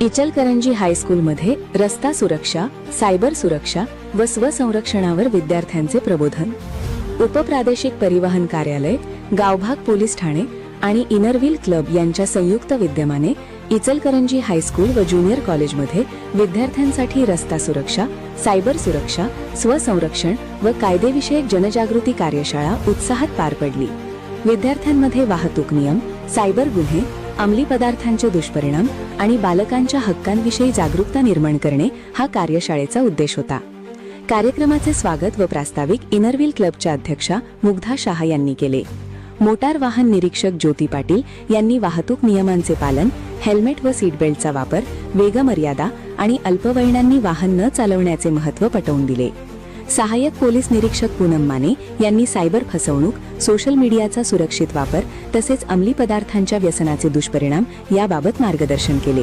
इचलकरंजी हायस्कूलमध्ये रस्ता सुरक्षा, सायबर सुरक्षा व स्वसंरक्षणावर विद्यार्थ्यांचे प्रबोधन. उपप्रादेशिक परिवहन कार्यालय, गावभाग पोलीस ठाणे आणि इनरव्हील क्लब यांच्या संयुक्त विद्यमाने इचलकरंजी हायस्कूल व ज्युनियर कॉलेजमध्ये विद्यार्थ्यांसाठी रस्ता सुरक्षा, सायबर सुरक्षा, स्वसंरक्षण व कायदेविषयक जनजागृती कार्यशाळा उत्साहात पार पडली. विद्यार्थ्यांमध्ये वाहतूक नियम, सायबर गुन्हे, अंमली पदार्थांचे दुष्परिणाम आणि बालकांच्या हक्कांविषयी जागरूकता निर्माण करणे हा कार्यशाळेचा उद्देश होता. कार्यक्रमाचे स्वागत व प्रास्ताविक इनरव्हील क्लबच्या अध्यक्षा मुग्धा शाह यांनी केले. मोटार वाहन निरीक्षक ज्योती पाटील यांनी वाहतूक नियमांचे पालन, हेल्मेट व सीट बेल्टचा वापर, वेगमर्यादा आणि अल्पवयीनांनी वाहन न चालवण्याचे महत्त्व पटवून दिले. सहाय्यक पोलीस निरीक्षक पूनम माने यांनी सायबर फसवणूक, सोशल मीडियाचा सुरक्षित वापर तसेच अंमली पदार्थांच्या व्यसनाचे दुष्परिणाम याबाबत मार्गदर्शन केले.